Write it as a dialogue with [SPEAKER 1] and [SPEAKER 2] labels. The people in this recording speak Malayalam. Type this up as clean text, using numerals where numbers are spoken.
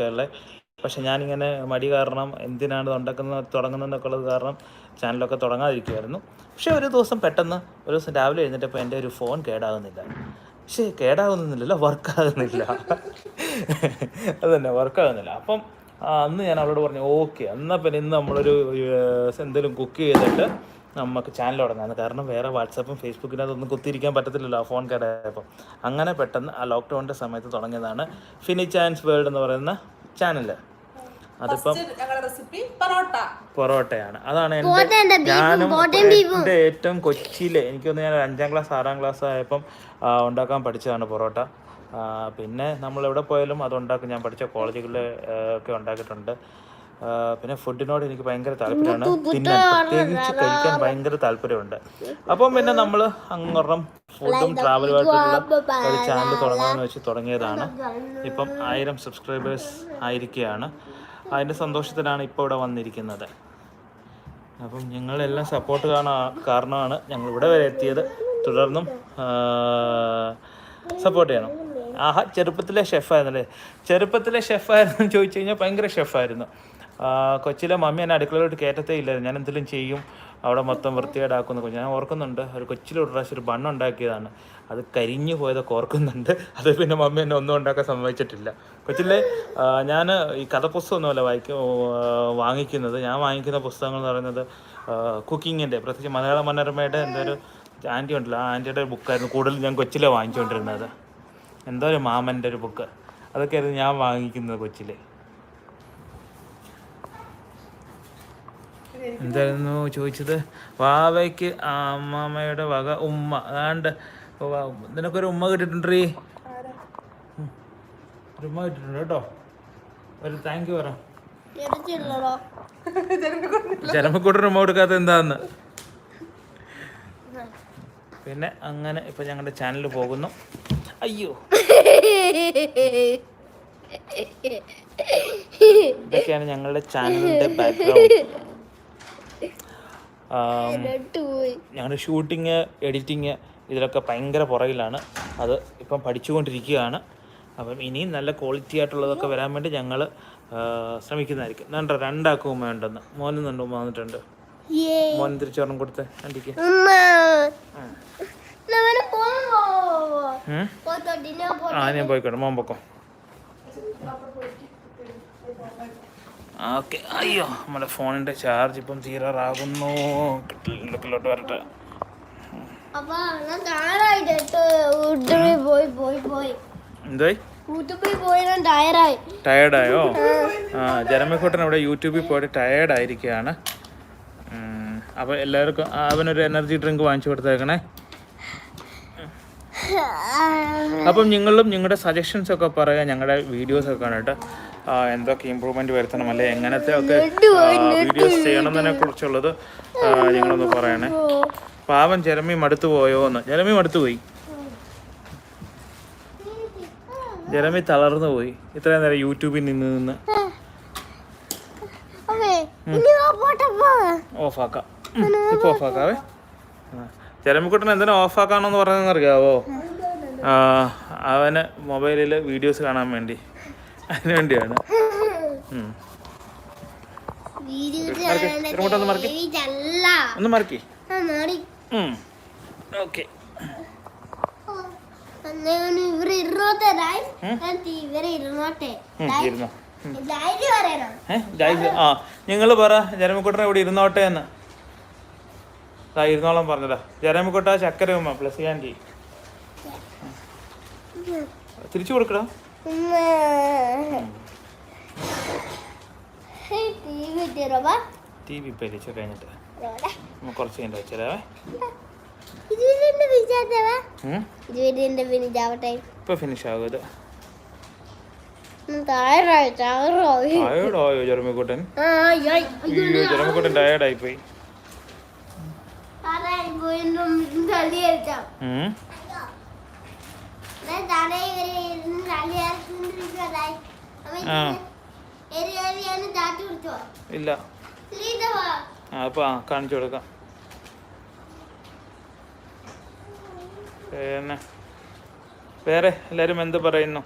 [SPEAKER 1] ഉള്ളത്. പക്ഷെ ഞാനിങ്ങനെ മടി കാരണം എന്തിനാണ് തുടങ്ങുന്നതെന്നൊക്കെ ഉള്ളത് കാരണം ചാനലൊക്കെ തുടങ്ങാതിരിക്കുമായിരുന്നു. പക്ഷേ ഒരു ദിവസം രാവിലെ എഴുന്നേറ്റപ്പോൾ എൻ്റെ ഒരു ഫോൺ കേടാകുന്നില്ല. പക്ഷേ കേടാകുന്നില്ലല്ലോ, വർക്കാകുന്നില്ല. അത് തന്നെ, വർക്കാകുന്നില്ല. അപ്പം അന്ന് ഞാൻ അവളോട് പറഞ്ഞു, ഓക്കെ എന്നാൽ പിന്നെ ഇന്ന് നമ്മളൊരു എന്തെങ്കിലും കുക്ക് ചെയ്തിട്ട് നമുക്ക് ചാനൽ തുടങ്ങാമെന്ന്. കാരണം വേറെ വാട്സാപ്പും ഫേസ്ബുക്കിനകത്തൊന്നും കുത്തിയിരിക്കാൻ പറ്റത്തില്ലല്ലോ ആ ഫോൺ കേടായപ്പം. അങ്ങനെ പെട്ടെന്ന് ആ ലോക്ക്ഡൗണിൻ്റെ സമയത്ത് തുടങ്ങിയതാണ് ഫിനി ചാൻസ് വേൾഡ് എന്ന് പറയുന്ന ചാനൽ. അതിപ്പം പൊറോട്ടയാണ്. അതാണ് എൻ്റെ ഏറ്റവും കൊച്ചിയിലെ, എനിക്കൊന്ന് ഞാൻ 5ാം ക്ലാസ് 6ാം ക്ലാസ് ആയപ്പം ഉണ്ടാക്കാൻ പഠിച്ചതാണ് പൊറോട്ട. പിന്നെ നമ്മളെവിടെ പോയാലും അതുണ്ടാക്കും. ഞാൻ പഠിച്ച കോളേജുകളിൽ ഒക്കെ ഉണ്ടാക്കിയിട്ടുണ്ട്. പിന്നെ ഫുഡിനോട് എനിക്ക് ഭയങ്കര താല്പര്യമാണ്, തിന്നാൻ പ്രത്യേകിച്ച് കഴിക്കാൻ ഭയങ്കര താല്പര്യമുണ്ട്. അപ്പം പിന്നെ നമ്മൾ അങ്ങോട്ടും ഫുഡും ട്രാവലുമായിട്ടുള്ള ഒരു ചാനൽ തുടങ്ങാമെന്ന് വെച്ച് തുടങ്ങിയതാണ്. ഇപ്പം 1000 സബ്സ്ക്രൈബേഴ്സ് ആയിരിക്കുകയാണ്. അതിൻ്റെ സന്തോഷത്തിലാണ് ഇപ്പോൾ ഇവിടെ വന്നിരിക്കുന്നത്. അപ്പം ഞങ്ങളെല്ലാം സപ്പോർട്ട് കാരണമാണ് ഞങ്ങളിവിടെ വരെ എത്തിയത്. തുടർന്നും സപ്പോർട്ട് ചെയ്യണം. ചെറുപ്പത്തിലെ ഷെഫായിരുന്നല്ലേ? ചെറുപ്പത്തിലെ ഷെഫായിരുന്നു ചോദിച്ചു കഴിഞ്ഞാൽ ഭയങ്കര ഷെഫായിരുന്നു. കൊച്ചിയിലെ മമ്മി എന്നെ അടുക്കളയിലോട്ട് കയറ്റത്തേ ഇല്ലായിരുന്നു. ഞാൻ എന്തെങ്കിലും ചെയ്യും, അവിടെ മൊത്തം വൃത്തികേടാക്കുന്നു. ഞാൻ ഓർക്കുന്നുണ്ട്, ഒരു കൊച്ചിലൊരു പ്രാവശ്യം ഒരു ബണ്ണുണ്ടാക്കിയതാണ്, അത് കരിഞ്ഞു പോയതൊക്കെ ഓർക്കുന്നുണ്ട്. അത് പിന്നെ മമ്മി എന്നെ ഒന്നും ഉണ്ടാക്കാൻ സമ്മതിച്ചിട്ടില്ല. കൊച്ചിലെ ഞാൻ ഈ കഥപുസ്തകമൊന്നുമല്ല വാങ്ങിക്കുന്നത്. ഞാൻ വാങ്ങിക്കുന്ന പുസ്തകങ്ങൾ എന്ന് പറയുന്നത് കുക്കിങ്ങിൻ്റെ, പ്രത്യേകിച്ച് മലയാള മനോരമയുടെ എന്തൊരു ആൻറ്റി ഉണ്ടല്ലോ, ആ ആൻറ്റിയുടെ ഒരു ബുക്കായിരുന്നു കൂടുതൽ ഞാൻ കൊച്ചിലെ വാങ്ങിച്ചുകൊണ്ടിരുന്നത്. എന്തോ ഒരു മാമൻ്റെ ഒരു ബുക്ക്, അതൊക്കെയായിരുന്നു ഞാൻ വാങ്ങിക്കുന്നത് കൊച്ചിലെ. എന്തായിരുന്നു ചോദിച്ചത്? വാവയ്ക്ക് അമ്മമ്മയുടെ വക ഉമ്മ. അതാണ്ട് നിനക്കൊരു ഉമ്മ കിട്ടിട്ടുണ്ടീ, ഒരു ഉമ്മ കിട്ടിയിട്ടുണ്ട് കേട്ടോ. ഒരു താങ്ക് യു പറ. ജനമക്കൂട്ടൊരു ഉമ്മ കൊടുക്കാത്ത എന്താന്ന്. പിന്നെ അങ്ങനെ ഇപ്പം ഞങ്ങളുടെ ചാനൽ പോകുന്നു. അയ്യോ, ഇതൊക്കെയാണ് ഞങ്ങളുടെ ചാനലിൻ്റെ ബാക്ക്ഗ്രൗണ്ട്. ഞങ്ങളുടെ ഷൂട്ടിങ്, എഡിറ്റിങ് ഇതിലൊക്കെ ഭയങ്കര പുറകിലാണ്. അത് ഇപ്പം പഠിച്ചുകൊണ്ടിരിക്കുകയാണ്. അപ്പം ഇനിയും നല്ല ക്വാളിറ്റി ആയിട്ടുള്ളതൊക്കെ വരാൻ വേണ്ടി ഞങ്ങൾ ശ്രമിക്കുന്നതായിരിക്കും. നണ്ടോ 2 ആക്കും വേണ്ടെന്ന് മോനുന്നുണ്ട്, വന്നിട്ടുണ്ട്. മോൻ തിരിച്ചോണം കൊടുത്തേ ആൻറ്റിക്ക്. ഞാൻ പോയിക്കോട്ടെ, മോൻ പൊക്കോ. ഓക്കെ. അയ്യോ, നമ്മുടെ ഫോണിൻ്റെ ചാർജ് ഇപ്പം തീരാറാകുന്നു. കിട്ടിലോട്ട് വരട്ടെ. എന്തായി? ടയേർഡായോ? ജനമക്കൂട്ടൻ ഇവിടെ യൂട്യൂബിൽ പോയിട്ട് ടയേർഡായിരിക്കുകയാണ്. അപ്പോൾ എല്ലാവർക്കും അവനൊരു എനർജി ഡ്രിങ്ക് വാങ്ങിച്ചു കൊടുത്തേക്കണേ. അപ്പം നിങ്ങളും നിങ്ങളുടെ സജഷൻസൊക്കെ പറയുക, ഞങ്ങളുടെ വീഡിയോസൊക്കെ കണ്ടിട്ട് എന്തൊക്കെ ഇമ്പ്രൂവ്മെൻറ്റ് വരുത്തണം, അല്ലെ എങ്ങനത്തെ ഒക്കെ വീഡിയോസ് ചെയ്യണമെന്നതിനെ കുറിച്ചുള്ളത് നിങ്ങളൊന്ന് പറയണേ. പാവം ജെറമി മടുത്തു പോയോ എന്ന്. ജെറമി മടുത്തു പോയി, ജെറമി തളർന്നു പോയി ഇത്രയും നേരം യൂട്യൂബിൽ നിന്ന്. ഓഫാക്കാം, ഇപ്പോൾ ഓഫാക്കാവേ. ജെറമിക്കുട്ടൻ എന്തിനാ ഓഫാക്കാണെന്ന് പറഞ്ഞതെന്ന് അറിയാവോ? അവന് മൊബൈലിൽ വീഡിയോസ് കാണാൻ വേണ്ടി, അതിന് വേണ്ടിയാണ്. ഒന്ന് മറക്കി. ഓക്കെ. നിങ്ങൾ പറ ജനമക്കുട്ടനെ ഇവിടെ ഇരുന്നോട്ടെ എന്ന്. ഇരുന്നോളം പറഞ്ഞതാ. ജനമക്കുട്ട ചക്കര ഉമ്മ പ്ലസ് ആൻറ്റി തിരിച്ചു കൊടുക്കടാ. ടി വി ഇപ്പം വെച്ച് കഴിഞ്ഞിട്ട് കുറച്ച് കഴിഞ്ഞിട്ട് വെച്ചതാവേ. ഇപ്പൊ ഫിനിഷ് ആകും ഇത്. ടയർഡായോ ജെറമിക്കുട്ടൻ? ജെറമിക്കുട്ടൻ ടയർഡായി പോയി. ഇല്ല, അപ്പൊ കാണിച്ചു കൊടുക്കാം. പിന്നെ വേറെ എല്ലാരും എന്ത് പറയുന്നു?